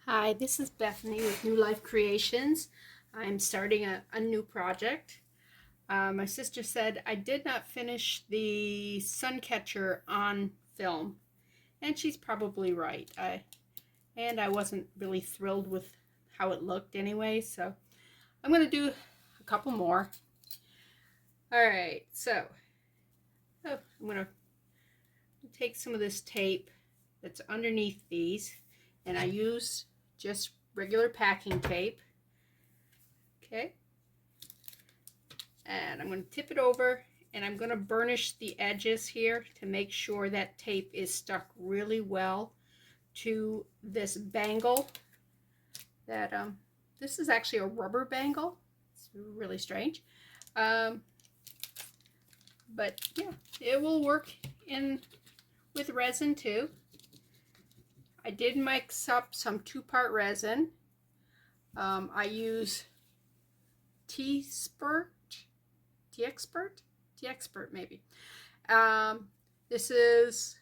Hi, this is Bethany with New Life Creations. I'm starting a new project. My sister said I did not finish the sun catcher on film, and she's probably right. I wasn't really thrilled with how it looked anyway, so I'm going to do a couple more. All right, so I'm going to take some of this tape that's underneath these, and I use just regular packing tape. Okay, and I'm going to tip it over, and I'm going to burnish the edges here to make sure that tape is stuck really well to this bangle. This is actually a rubber bangle. It's really strange, but yeah, it will work in with resin too. I did mix up some 2-part resin. I use T-Expert maybe. This is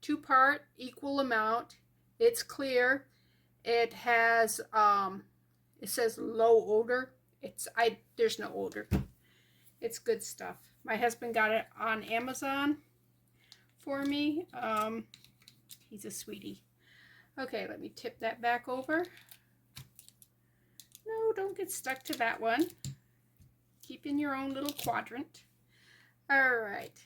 2-part, equal amount. It's clear. It has it says low odor. There's no odor. It's good stuff. My husband got it on Amazon for me. He's a sweetie. Okay, let me tip that back over. No, don't get stuck to that one. Keep in your own little quadrant. All right.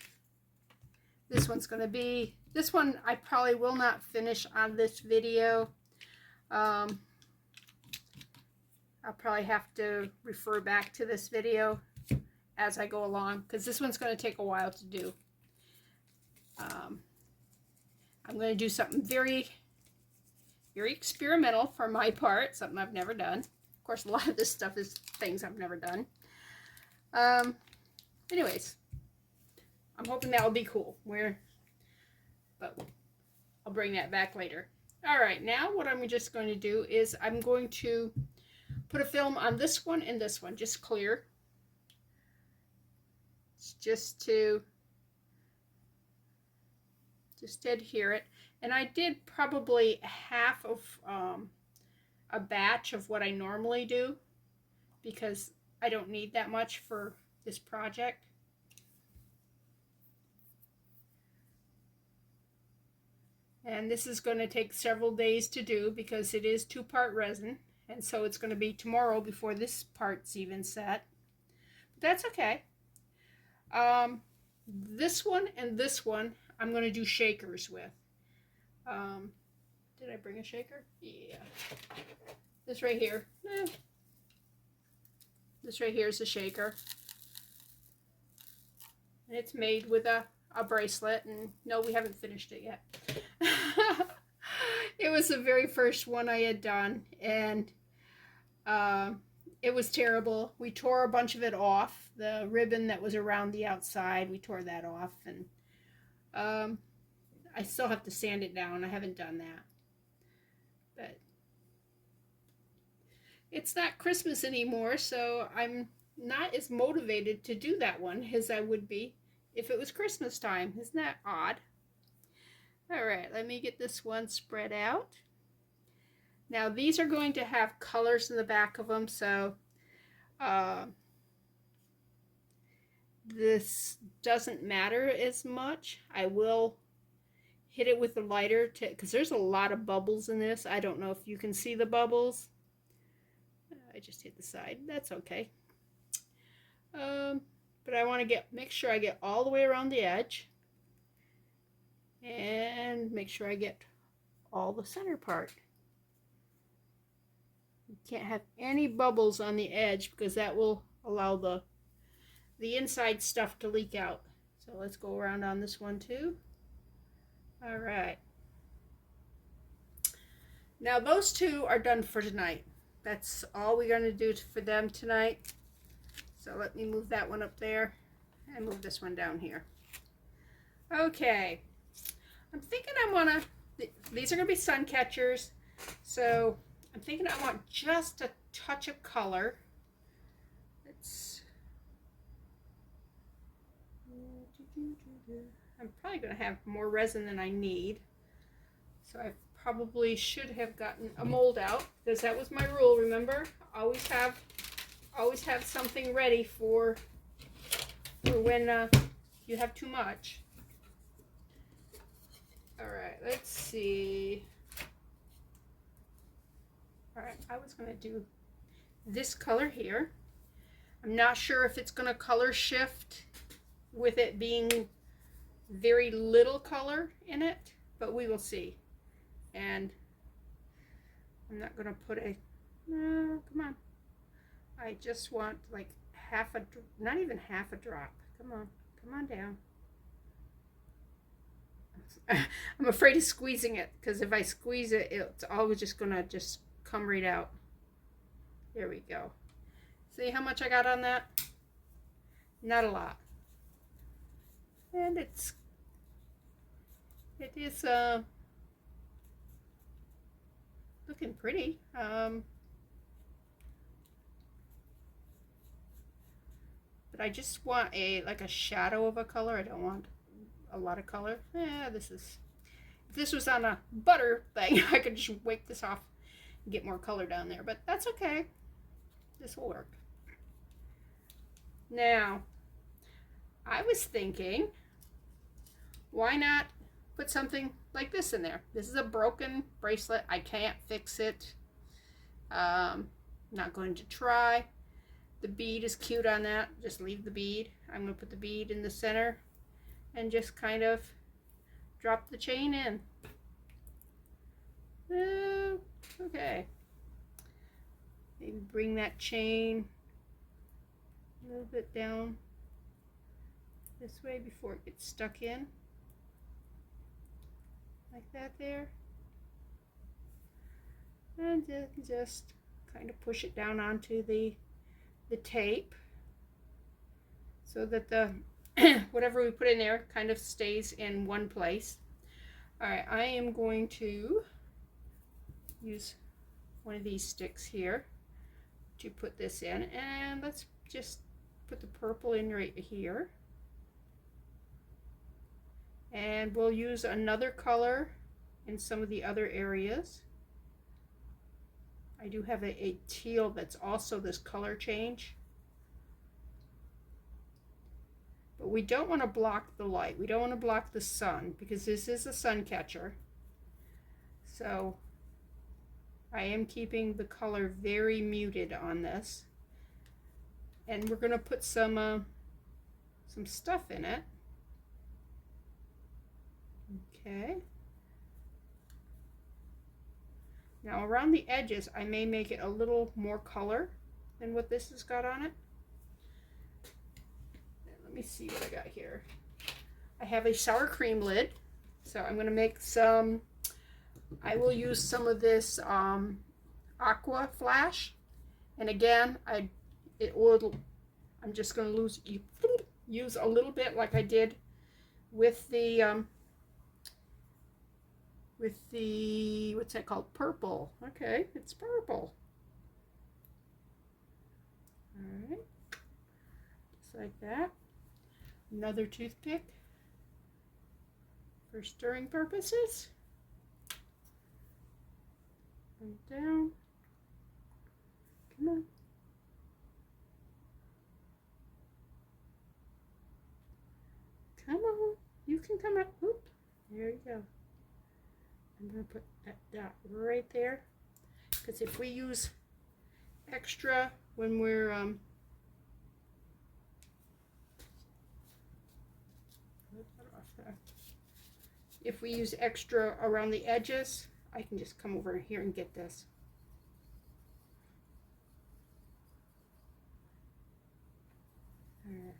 This one's going to be, this one I probably will not finish on this video. I'll probably have to refer back to this video as I go along, because this one's going to take a while to do. I'm going to do something very experimental for my part, something I've never done. Of course, a lot of this stuff is things I've never done. Anyways, I'm hoping that will be cool. But I'll bring that back later. All right, now what I'm just going to do is I'm going to put a film on this one and this one, just clear. It's just to adhere it. And I did probably half of a batch of what I normally do, because I don't need that much for this project. And this is going to take several days to do because it is 2-part resin, and so it's going to be tomorrow before this part's even set. But that's okay. This one and this one I'm going to do shakers with. Did I bring a shaker? Yeah. This right here. This right here is a shaker. And it's made with a bracelet, and no, we haven't finished it yet. It was the very first one I had done, and it was terrible. We tore a bunch of it off. The ribbon that was around the outside, we tore that off, and I still have to sand it down. I haven't done that. But it's not Christmas anymore, so I'm not as motivated to do that one as I would be if it was Christmas time. Isn't that odd? All right, let me get this one spread out. Now these are going to have colors in the back of them, so this doesn't matter as much. I will hit it with the lighter because there's a lot of bubbles in this. I don't know if you can see the bubbles. I just hit the side. That's okay. But I want to make sure I get all the way around the edge, and make sure I get all the center part. You can't have any bubbles on the edge because that will allow the inside stuff to leak out. So let's go around on this one too. All right. Now those two are done for tonight. That's all we're going to do for them tonight. So let me move that one up there and move this one down here. Okay. I'm thinking I want to, these are going to be sun catchers. So I'm thinking I want just a touch of color. I'm probably going to have more resin than I need. So I've probably should have gotten a mold out, because that was my rule, remember? Always have something ready for when you have too much. Alright, let's see. Alright, I was going to do this color here. I'm not sure if it's going to color shift with it being very little color in it, but we will see. And I'm not going to put a, no, come on. I just want like half a, not even half a drop. Come on down. I'm afraid of squeezing it, because if I squeeze it, it's always just going to just come right out. There we go. See how much I got on that? Not a lot. And it is looking pretty. But I just want like a shadow of a color. I don't want a lot of color. If this was on a butter thing, I could just wipe this off and get more color down there, but that's okay. This will work. Now, I was thinking, why not put something like this in there? This is a broken bracelet. I can't fix it. Not going to try. The bead is cute on that. Just leave the bead. I'm going to put the bead in the center and just kind of drop the chain in. Okay. Maybe bring that chain a little bit down this way before it gets stuck in. Like that there. And just kind of push it down onto the tape so that the whatever we put in there kind of stays in one place. Alright, I am going to use one of these sticks here to put this in, and let's just put the purple in right here, and we'll use another color in some of the other areas. I do have a teal that's also this color change, but we don't want to block the light. We don't want to block the sun, because this is a sun catcher. So I am keeping the color very muted on this, and we're going to put some stuff in it. Okay. Now around the edges, I may make it a little more color than what this has got on it. Let me see what I got here. I have a sour cream lid, so I'm going to make some. I will use some of this aqua flash, and again, I'm just going to use a little bit like I did with the what's that called? Purple. Okay, it's purple. All right, just like that. Another toothpick for stirring purposes. And down. Come on. Come on. You can come up. Oop. There you go. I'm going to put that dot right there, because if we use extra when we're if we use extra around the edges, I can just come over here and get this. All right.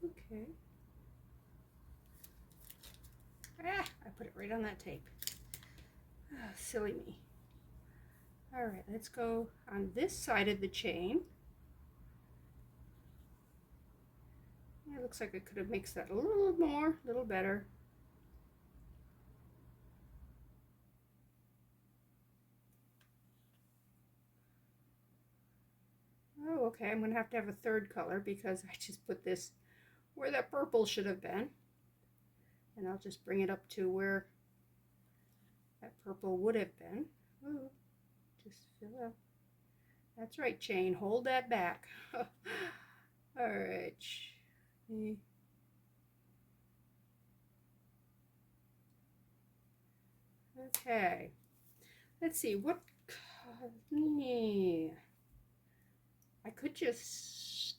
Okay. I put it right on that tape. Oh, silly me. All right, let's go on this side of the chain. It looks like I could have mixed that a little more, a little better. Oh, okay. I'm going to have a third color because I just put this where that purple should have been. And I'll just bring it up to where that purple would have been. Ooh, just fill up. That's right, chain. Hold that back. All right. Okay. Let's see. What? I could just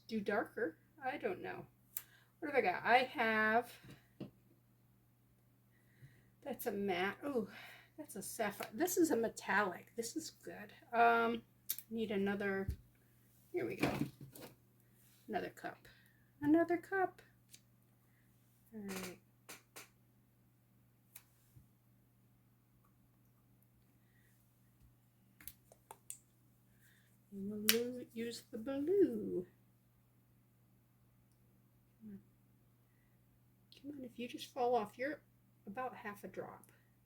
do darker. I don't know. What have I got? I have. That's a matte. Oh, that's a sapphire. This is a metallic. This is good. Need another. Here we go. Another cup. Another cup. All right. And we'll use the blue. Come on, if you just fall off, you're about half a drop.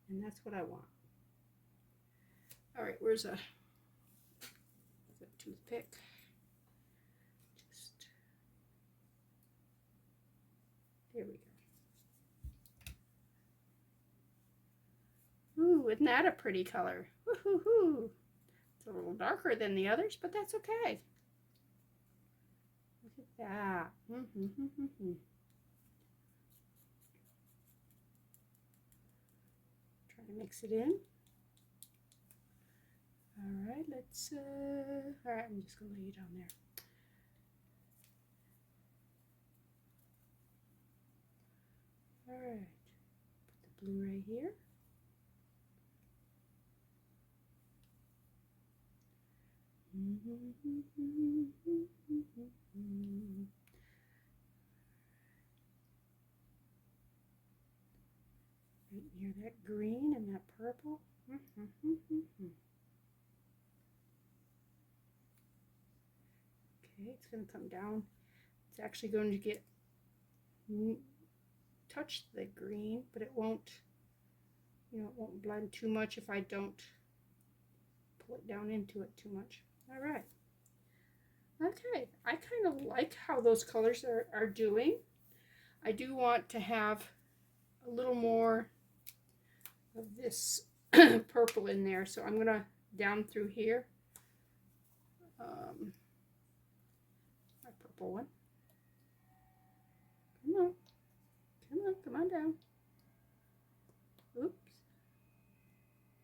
And that's what I want. All right, where's a toothpick? Just there we go. Ooh, isn't that a pretty color? Woo-hoo-hoo. It's a little darker than the others, but that's okay. Look at that. Try to mix it in. All right, let's, all right, I'm just gonna lay it down there. All right, put the blue right here. Right near that green and that purple. Okay, it's going to come down. It's actually going to get touch the green, but it won't, you know, it won't blend too much if I don't pull it down into it too much. All right. Okay, I kind of like how those colors are doing. I do want to have a little more of this purple in there, so I'm gonna down through here. My purple one. Come on, come on, come on down. Oops,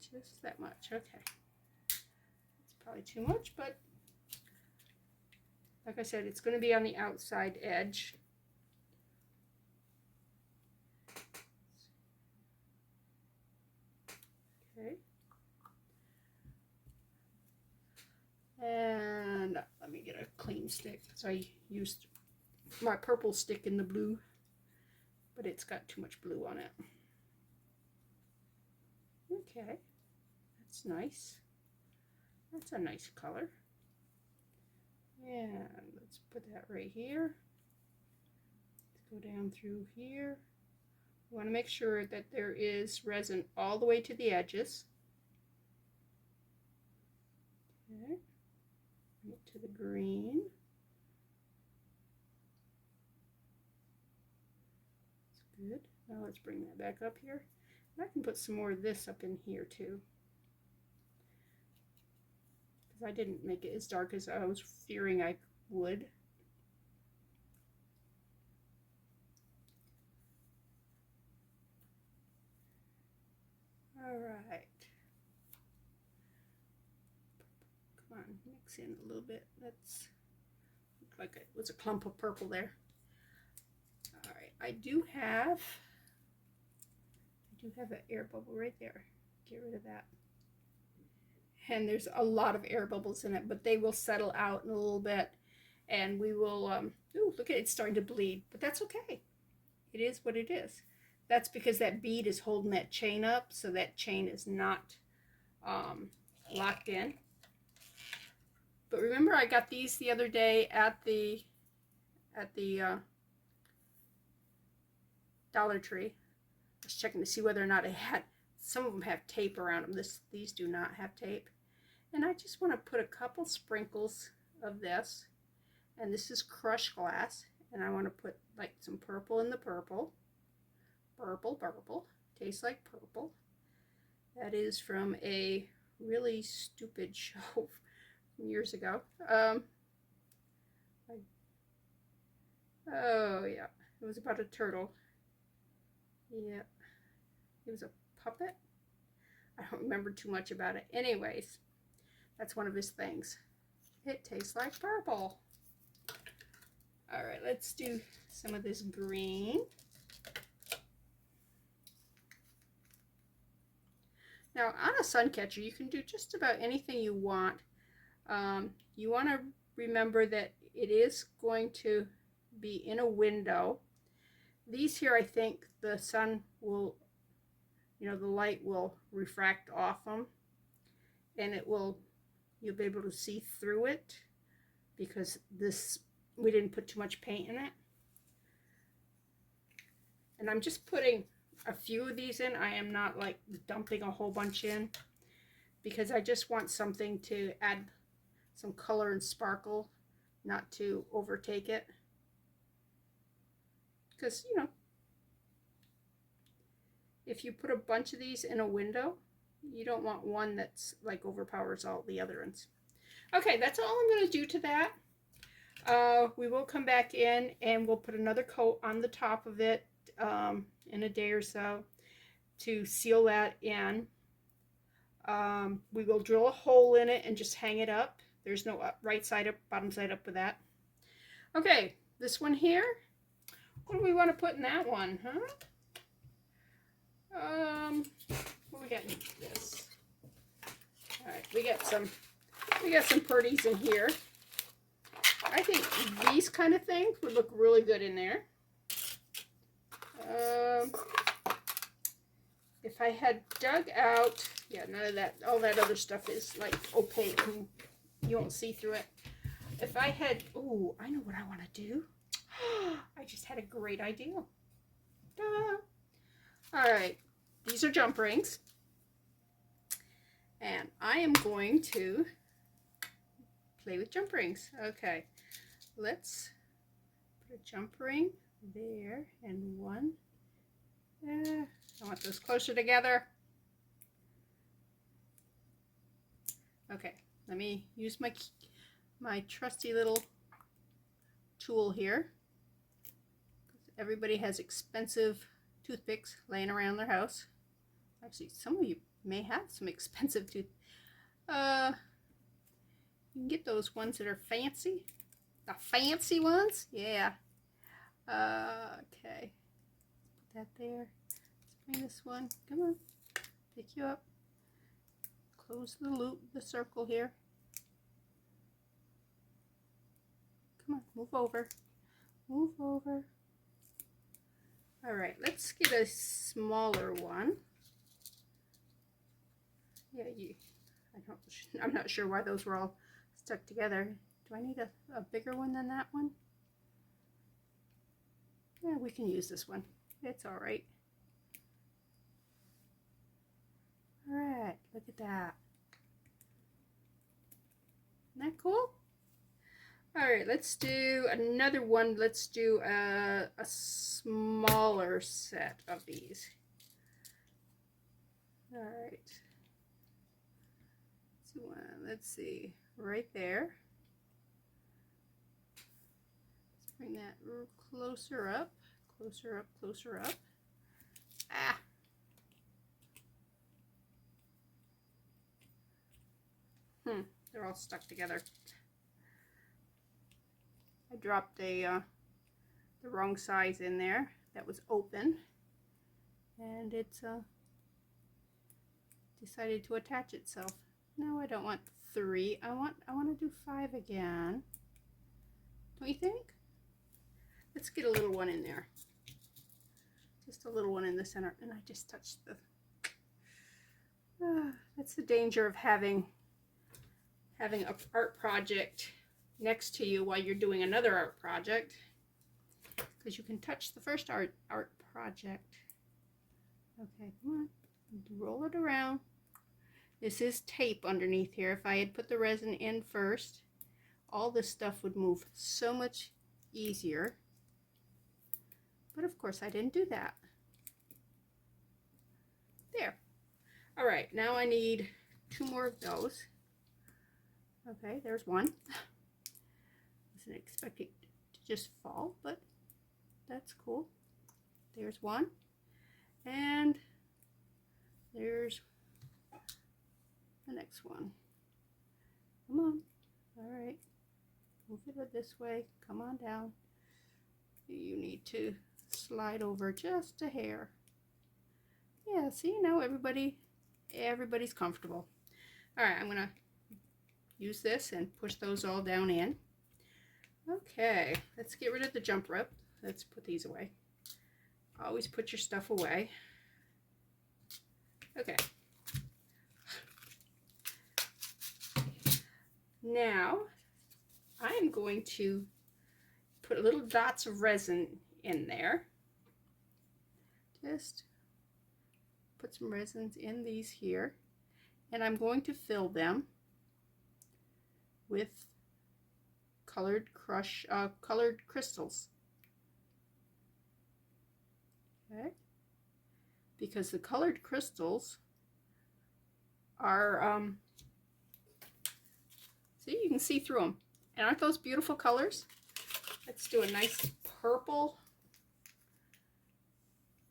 just that much. Okay, it's probably too much, but like I said, it's going to be on the outside edge. Okay. And let me get a clean stick. So I used my purple stick in the blue, but it's got too much blue on it. Okay, that's nice. That's a nice color. And let's put that right here. Let's go down through here. We want to make sure that there is resin all the way to the edges. Okay, bring it to the green. That's good. Now let's bring that back up here. And I can put some more of this up in here too, because I didn't make it as dark as I was fearing I would. All right. Come on, mix in a little bit. That's looked like it was a clump of purple there. All right, I do have an air bubble right there. Get rid of that. And there's a lot of air bubbles in it, but they will settle out in a little bit, and we will. Ooh, look at it, it's starting to bleed, but that's okay. It is what it is. That's because that bead is holding that chain up, so that chain is not locked in. But remember, I got these the other day at the Dollar Tree. I was checking to see whether or not it had. Some of them have tape around them. These do not have tape. And I just want to put a couple sprinkles of this, and this is crushed glass, and I want to put like some purple in the purple. Purple, tastes like purple. That is from a really stupid show from years ago. Oh yeah, it was about a turtle. Yeah, it was a puppet. I don't remember too much about it. Anyways, that's one of his things. It tastes like purple. All right, let's do some of this green. Now, on a sun catcher, you can do just about anything you want. You want to remember that it is going to be in a window. These here, I think the sun will, the light will refract off them, and you'll be able to see through it, because we didn't put too much paint in it. And I'm just putting a few of these in. I am not like dumping a whole bunch in, because I just want something to add some color and sparkle, not to overtake it. Because, if you put a bunch of these in a window, you don't want one that's like overpowers all the other ones. Okay, that's all I'm going to do to that. We will come back in and we'll put another coat on the top of it in a day or so to seal that in. We will drill a hole in it and just hang it up. There's no right side up, bottom side up with that. Okay, this one here. What do we want to put in that one, huh? What we got in this? All right, we got some pretties in here. I think these kind of things would look really good in there. If I had dug out, yeah, none of that, all that other stuff is like opaque and you won't see through it. If I had, oh, I know what I want to do. I just had a great idea. Ta-da. All right, these are jump rings. And I am going to play with jump rings. Okay, let's put a jump ring there and one. I want those closer together. Okay, let me use my trusty little tool here. Everybody has expensive toothpicks laying around their house. Actually, some of you may have some expensive you can get those ones that are fancy. The fancy ones? Yeah. Okay. Put that there. Let's bring this one. Come on. Pick you up. Close the loop, the circle here. Come on, move over. Move over. All right, let's get a smaller one. Yeah, I'm not sure why those were all stuck together. Do I need a bigger one than that one? Yeah, we can use this one. It's all right. All right, look at that. Isn't that cool? All right, let's do another one. Let's do a smaller set of these. All right. So let's see, right there. Let's bring that closer up, closer up, closer up. Ah. They're all stuck together. I dropped the wrong size in there. That was open, and it's decided to attach itself. No, I don't want 3. I want to do 5 again. Don't you think? Let's get a little one in there. Just a little one in the center, and I just touched the. That's the danger of having an art project next to you while you're doing another art project, because you can touch the first art project. Okay, come on, roll it around. This is tape underneath here. If I had put the resin in first, all this stuff would move so much easier. But of course I didn't do that. There. All right, now I need 2 more of those. Okay, there's one. Wasn't expecting to just fall, but that's cool. There's one. And there's the next one. Come on. All right. Move it this way. Come on down. You need to slide over just a hair. Yeah, see, now everybody's comfortable. All right, I'm going to use this and push those all down in. Okay, let's get rid of the jump rope. Let's put these away. Always put your stuff away. Okay. Now, I'm going to put little dots of resin in there. Just put some resins in these here. And I'm going to fill them with colored crystals. Okay. Because the colored crystals are, see, you can see through them. And aren't those beautiful colors? Let's do a nice purple.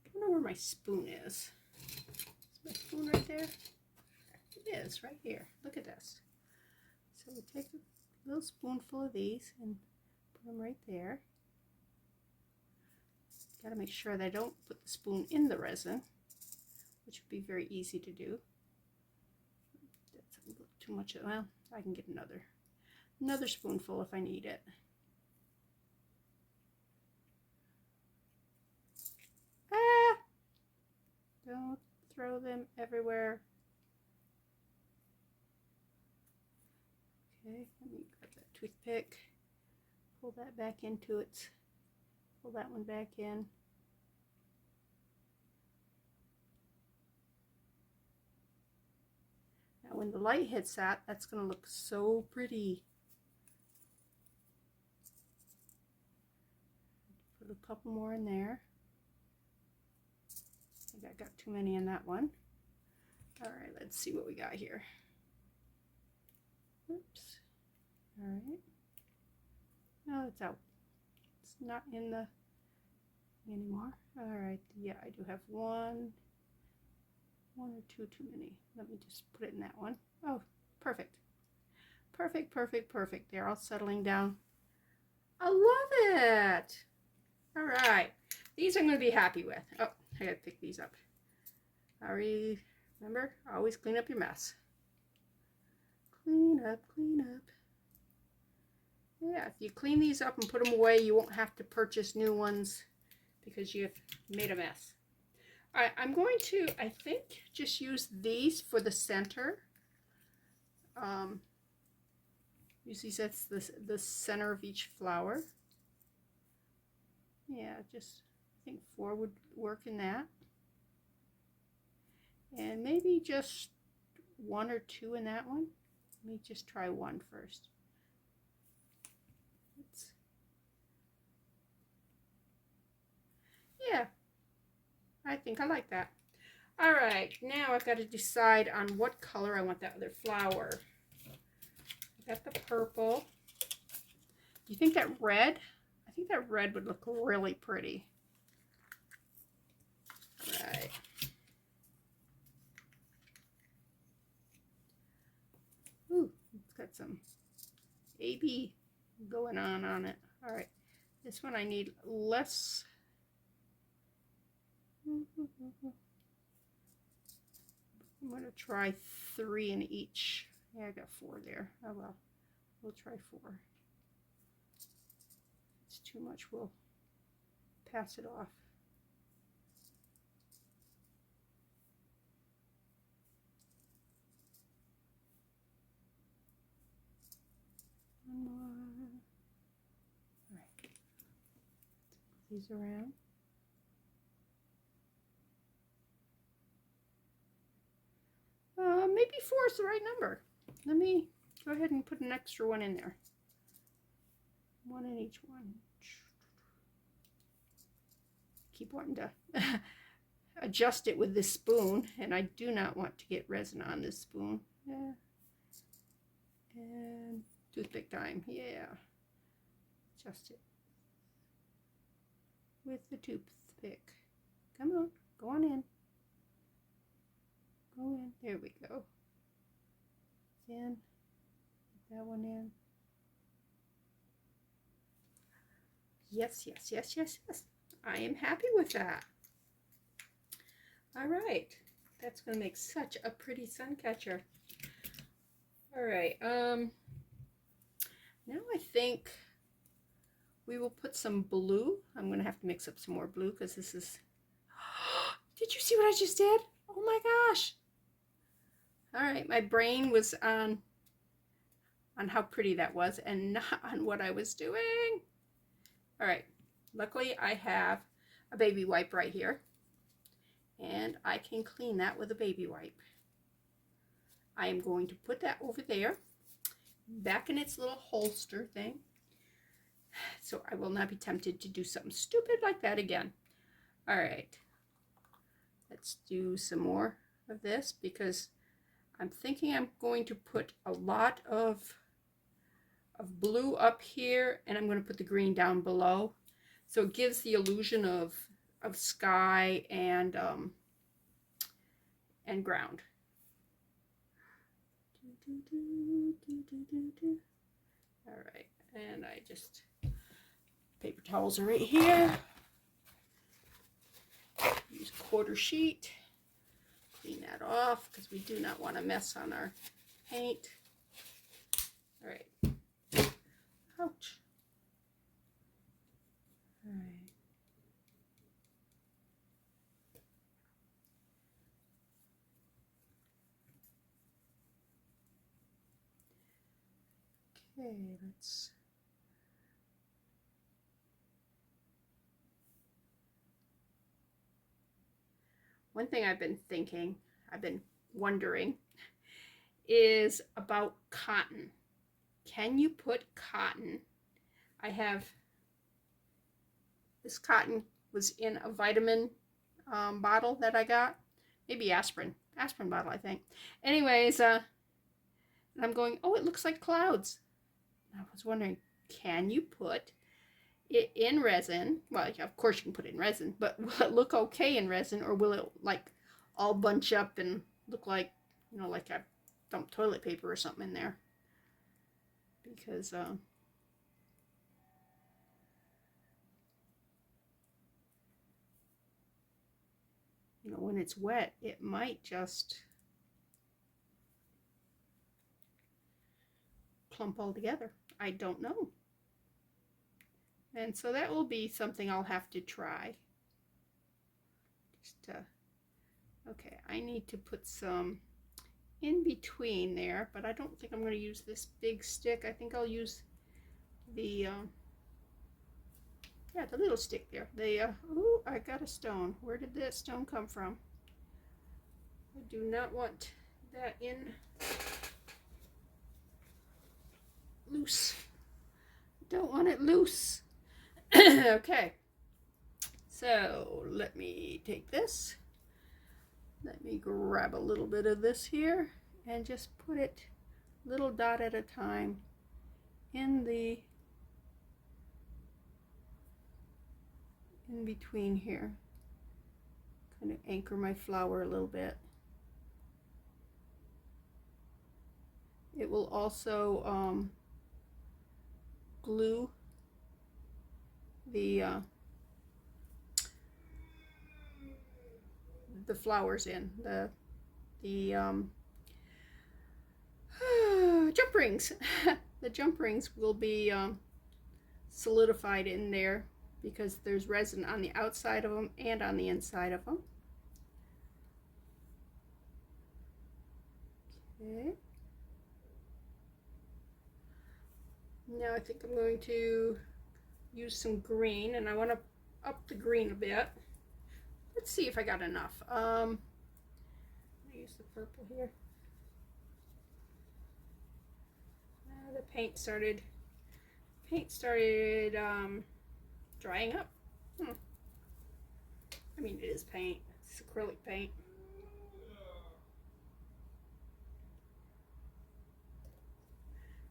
I don't know where my spoon is. Is my spoon right there? It is, right here. Look at this. So we take a little spoonful of these and put them right there. Got to make sure that I don't put the spoon in the resin, which would be very easy to do. That's a little too much. Well, I can get another spoonful if I need it. Ah! Don't throw them everywhere. Okay, let me grab that toothpick, pull that back into it, pull that one back in. Now when the light hits that, that's going to look so pretty. Put a couple more in there. I think I got too many in that one. All right, let's see what we got here. Oops. All right. No, it's out. It's not in the anymore. All right. Yeah, I do have one or two too many. Let me just put it in that one. Oh, perfect. Perfect, perfect, perfect. They're all settling down. I love it. All right. These I'm going to be happy with. Oh, I got to pick these up. Remember, always clean up your mess. Clean up, clean up. Yeah, if you clean these up and put them away, you won't have to purchase new ones because you've made a mess. All right, I'm going to, I think, just use these for the center. Use these as the center of each flower. Yeah, just, I think 4 would work in that. And maybe just 1 or 2 in that one. Let me just try 1 first. Yeah, I think I like that. All right, now I've got to decide on what color I want that other flower. I got the purple. Do you think that red? I think that red would look really pretty. All right. Ooh, it's got some AB going on it. All right, this one I need less. I'm going to try 3 in each. Yeah, I got 4 there. Oh well, we'll try 4. If it's too much, we'll pass it off. One more. All right. Move these around. Maybe 4 is the right number. Let me go ahead and put an extra one in there. one in each one. Keep wanting to adjust it with this spoon, and I do not want to get resin on this spoon. Yeah. And toothpick time. Yeah. Adjust it with the toothpick. Come on, go on in. Go in. There we go. In. Put that one in. Yes, yes, yes, yes, yes. I am happy with that. All right. That's going to make such a pretty sun catcher. All right. Now I think we will put some blue. I'm going to have to mix up some more blue because this is... Did you see what I just did? Oh my gosh. All right. My brain was on how pretty that was and not on what I was doing. All right. Luckily, I have a baby wipe right here. And I can clean that with a baby wipe. I am going to put that over there, back in its little holster thing. So I will not be tempted to do something stupid like that again. All right. Let's do some more of this because I'm thinking I'm going to put a lot of blue up here, and I'm going to put the green down below. So it gives the illusion of sky and ground. All right, and I just, paper towels are right here. Use quarter sheet. Clean that off because we do not want to mess on our paint. All right. Ouch. All right. Okay, let's... One thing I've been wondering, is about cotton. Can you put cotton? I have, this cotton was in a vitamin bottle that I got. Maybe aspirin bottle, I think. Anyways, I'm going, oh, it looks like clouds. I was wondering, can you put it in resin? Well, of course you can put it in resin, but will it look okay in resin, or will it like all bunch up and look like, you know, like I dumped toilet paper or something in there? Because you know, when it's wet, it might just clump all together. I don't know. And so that will be something I'll have to try. Just okay, I need to put some in between there, but I don't think I'm going to use this big stick. I think I'll use the yeah, the little stick there. The ooh, I got a stone. Where did that stone come from? I do not want that in loose. Don't want it loose. Okay, so let me take this. Let me grab a little bit of this here and just put it little dot at a time in between here. Kind of anchor my flower a little bit. It will also glue the flowers in, the jump rings. The jump rings will be solidified in there because there's resin on the outside of them and on the inside of them. Okay. Now I think I'm going to use some green, and I want to up the green a bit. Let's see if I got enough. I'll use the purple here. The paint started paint started drying up. I mean, it is paint. It's acrylic paint.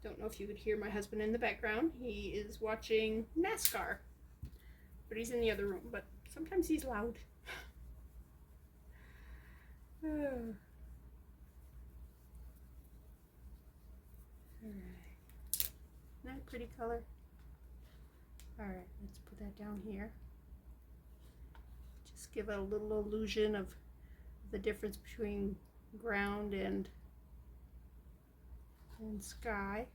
Don't know if you could hear my husband in the background. He is watching NASCAR, but he's in the other room. But sometimes he's loud. Alright. Isn't that a pretty color? Alright, let's put that down here. Just give it a little illusion of the difference between ground and sky.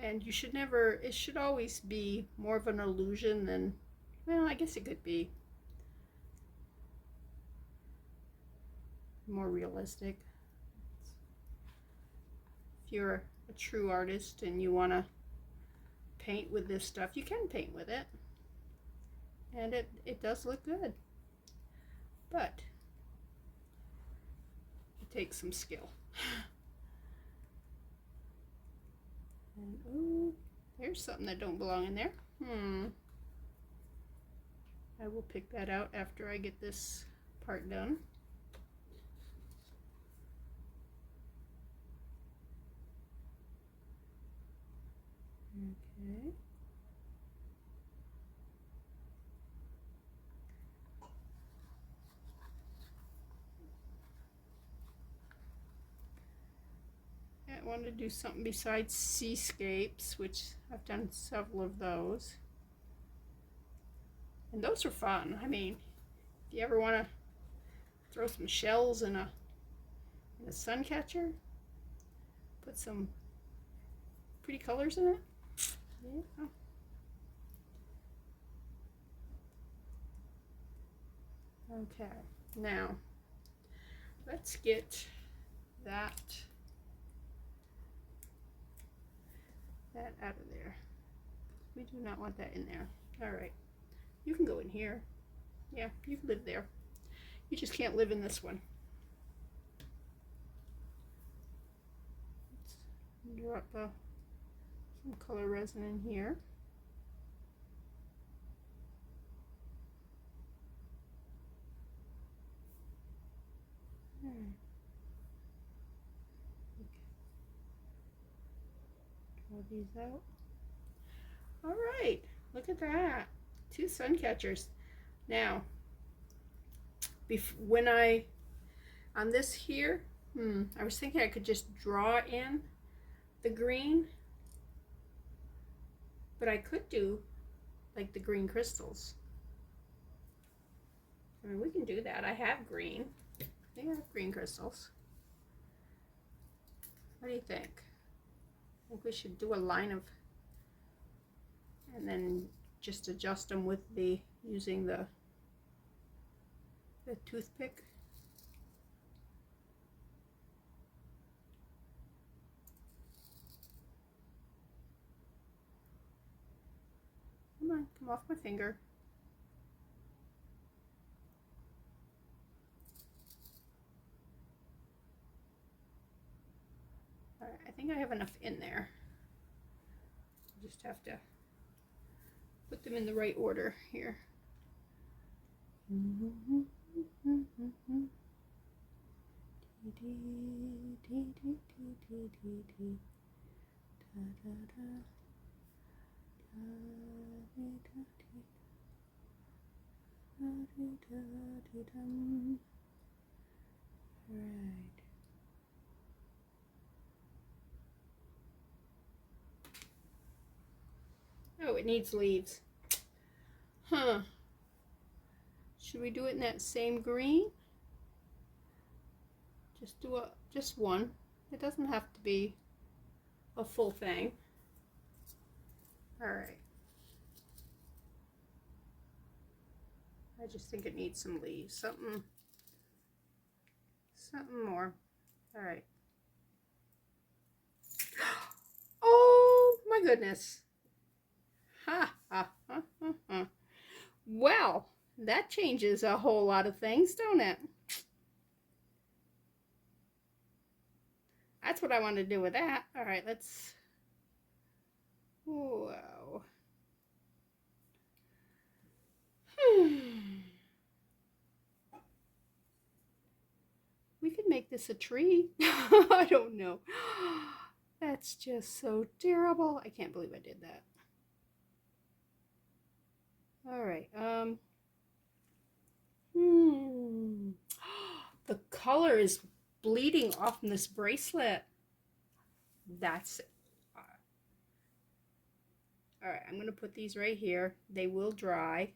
And you should never, it should always be more of an illusion than, well, I guess it could be more realistic. If you're a true artist and you want to paint with this stuff, you can paint with it. And it does look good. But it takes some skill. And, oh, there's something that don't belong in there. I will pick that out after I get this part done. Okay. I wanted to do something besides seascapes, which I've done several of those. And those are fun. I mean, if you ever want to throw some shells in a sun catcher, put some pretty colors in it. Yeah. Okay, now let's get that out of there. We do not want that in there. All right, you can go in here. Yeah, you can live there. You just can't live in this one. Let's drop some color resin in here. Draw these out. All right, look at that. 2 sun catchers. Now, when on this here, I was thinking I could just draw in the green, but I could do like the green crystals. I mean, we can do that. I have green. I have green crystals. What do you think? I think we should do a line of, and then just adjust them with using the toothpick. Come on, come off my finger. All right, I think I have enough in there. Just have to put them in the right order here. Right. Oh, it needs leaves. Huh. Should we do it in that same green? Just do just one. It doesn't have to be a full thing. All right. I just think it needs some leaves. Something more. All right. Oh my goodness. Ha ha ha ha ha. Well, That changes a whole lot of things, don't it? That's what I want to do with that. All right, let's... Whoa. We could make this a tree. I don't know. That's just so terrible. I can't believe I did that. All right. The color is bleeding off in this bracelet. That's it. All right, I'm going to put these right here. They will dry.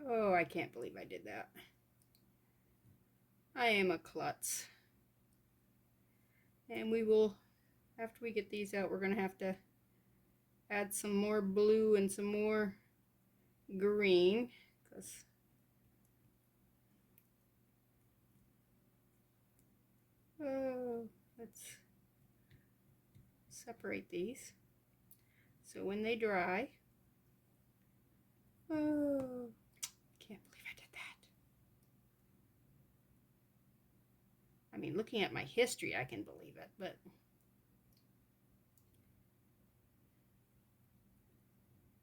Oh, I can't believe I did that. I am a klutz. And we will, after we get these out, we're going to have to add some more blue and some more green. Let's separate these. So when they dry, oh, can't believe I did that. I mean, looking at my history, I can believe it, but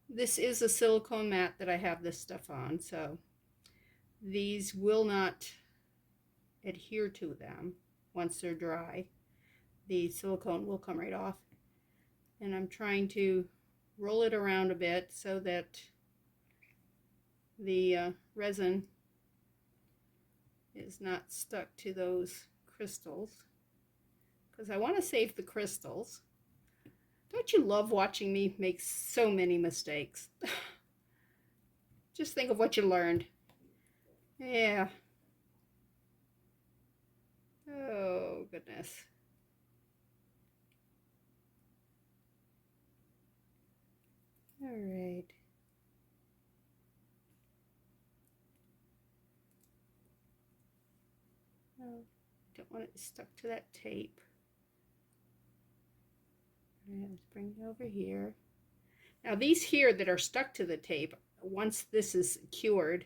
this is a silicone mat that I have this stuff on, so these will not adhere to them once they're dry. The silicone will come right off, and I'm trying to roll it around a bit so that the resin is not stuck to those crystals, because I want to save the crystals. Don't you love watching me make so many mistakes? Just think of what you learned. Yeah. Oh, goodness. All right. Oh, don't want it stuck to that tape. All right, let's bring it over here. Now these here that are stuck to the tape, once this is cured,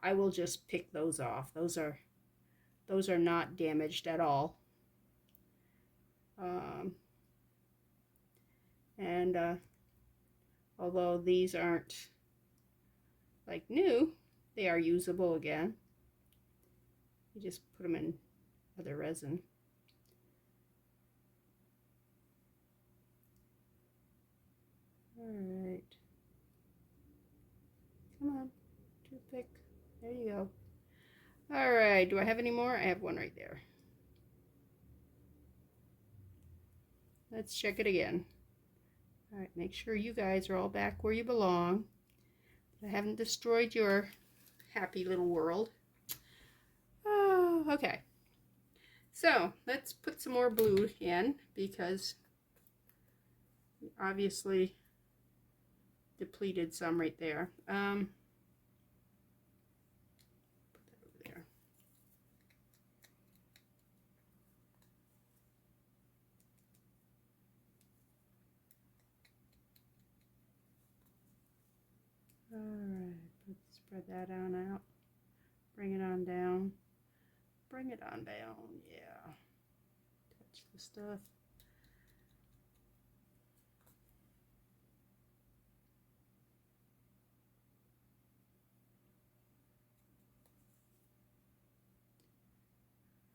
I will just pick those off. Those are not damaged at all. Although these aren't like new, they are usable again. You just put them in other resin. All right. Come on, toothpick. There you go. All right, do I have any more? I have one right there. Let's check it again. All right, make sure you guys are all back where you belong. I haven't destroyed your happy little world. Oh, okay. So let's put some more blue in, because we obviously depleted some right there. Put that over there. All right, let's spread that on out. Bring it on down. Bring it on down, yeah. Touch the stuff.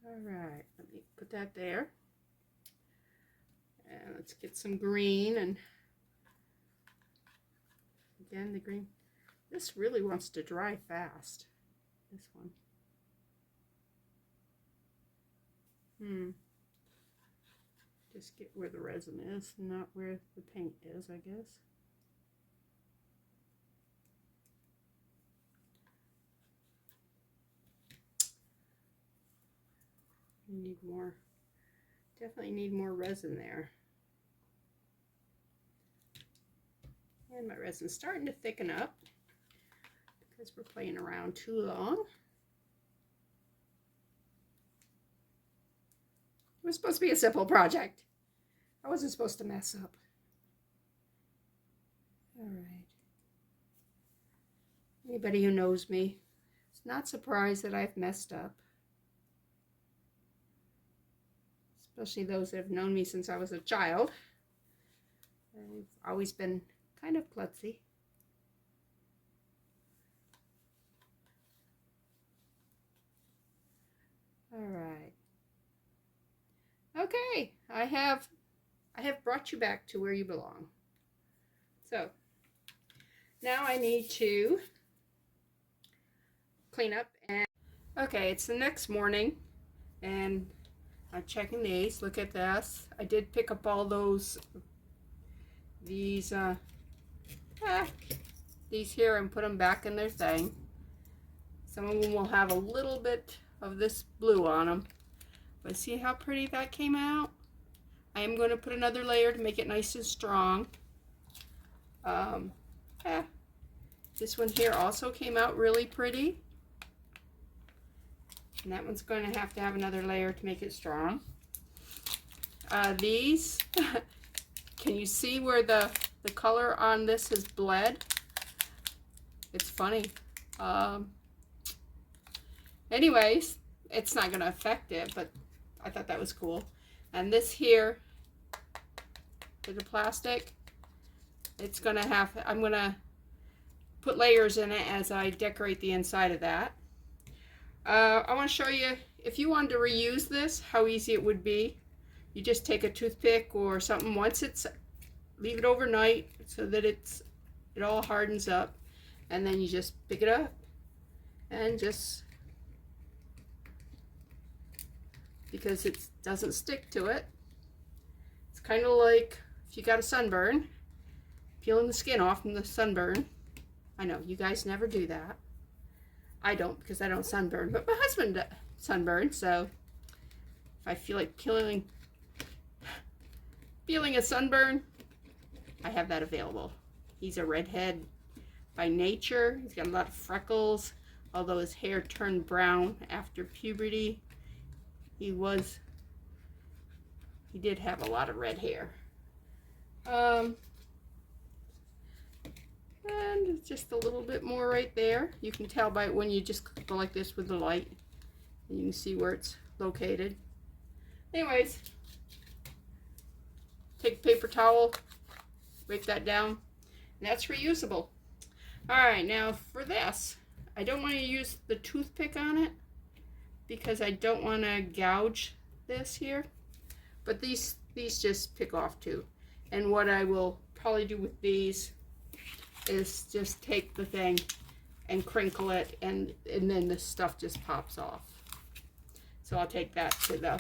All right, let me put that there. And let's get some green, and again, the green. This really wants to dry fast, this one. Just get where the resin is, not where the paint is, I guess. You need more, definitely need more resin there. And my resin's starting to thicken up because we're playing around too long. It was supposed to be a simple project. I wasn't supposed to mess up. All right. Anybody who knows me is not surprised that I've messed up. Especially those that have known me since I was a child. I've always been kind of klutzy. All right. Okay, I have brought you back to where you belong. So now I need to clean up. And okay, it's the next morning and I'm checking these. Look at this. I did pick up all these here and put them back in their thing. Some of them will have a little bit of this blue on them, but see how pretty that came out? I am going to put another layer to make it nice and strong. This one here also came out really pretty. And that one's going to have another layer to make it strong. These, can you see where the color on this has bled? It's funny. Anyways, it's not going to affect it, but I thought that was cool. And this here, the plastic, it's going to have, I'm going to put layers in it as I decorate the inside of that. I want to show you, if you wanted to reuse this, how easy it would be. You just take a toothpick or something, leave it overnight so that it all hardens up, and then you just pick it up and just, because it doesn't stick to it. It's kind of like if you got a sunburn, peeling the skin off from the sunburn. I know you guys never do that. I don't, because I don't sunburn, but my husband sunburns, so if I feel like peeling a sunburn, I have that available. He's a redhead by nature. He's got a lot of freckles, although his hair turned brown after puberty. He did have a lot of red hair. And just a little bit more right there. You can tell by when you just go like this with the light. And you can see where it's located. Anyways, take a paper towel, wipe that down, and that's reusable. Alright, now for this, I don't want to use the toothpick on it because I don't want to gouge this here. But these just pick off too. And what I will probably do with these is just take the thing and crinkle it, and then the stuff just pops off. So I'll take that to the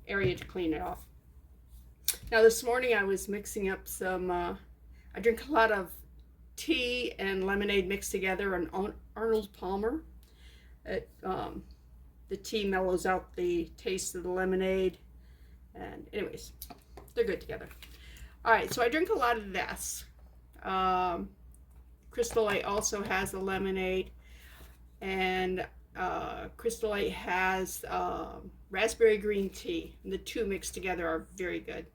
area to clean it off. Now this morning I was mixing up some, I drink a lot of tea and lemonade mixed together on Arnold Palmer. The tea mellows out the taste of the lemonade, and anyways, they're good together. Alright, so I drink a lot of this. Crystal Light also has a lemonade, and Crystal Light has raspberry green tea. And the two mixed together are very good.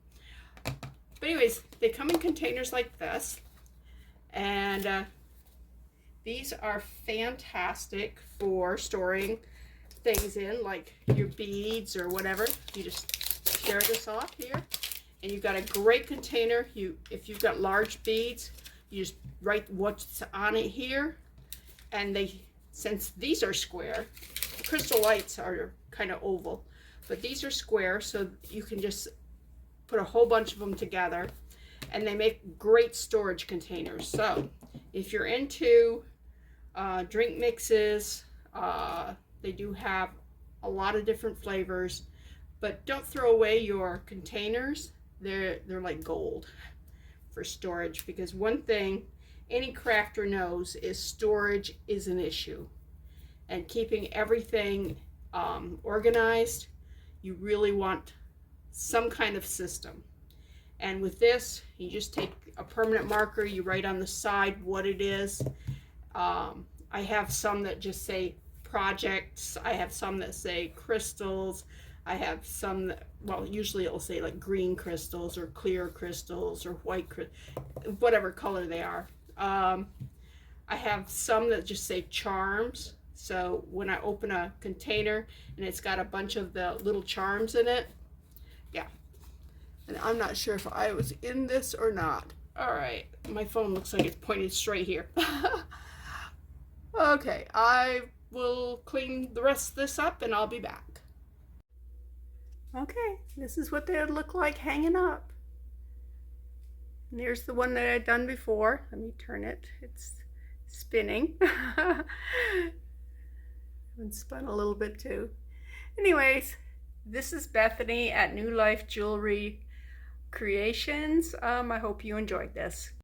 But anyways, they come in containers like this, and these are fantastic for storing things in, like your beads or whatever. You just tear this off here, and you've got a great container. If you've got large beads, you just write what's on it here, and since these are square, Crystal Lights are kind of oval, but these are square, so you can just put a whole bunch of them together, and they make great storage containers. So if you're into drink mixes, they do have a lot of different flavors, but don't throw away your containers. They're like gold for storage, because one thing any crafter knows is storage is an issue, and keeping everything organized. You really want some kind of system. And with this, you just take a permanent marker, you write on the side what it is. I have some that just say projects, I have some that say crystals, I have some that, well, usually it'll say like green crystals or clear crystals or white, whatever color they are. I have some that just say charms. So when I open a container and it's got a bunch of the little charms in it, yeah. And I'm not sure if I was in this or not. All right, my phone looks like it's pointed straight here. Okay, I will clean the rest of this up and I'll be back. Okay, this is what they would look like hanging up. And here's the one that I'd done before. Let me turn it. It's spinning. And spun a little bit too. Anyways, this is Bethany at New Life Jewelry Creations. I hope you enjoyed this.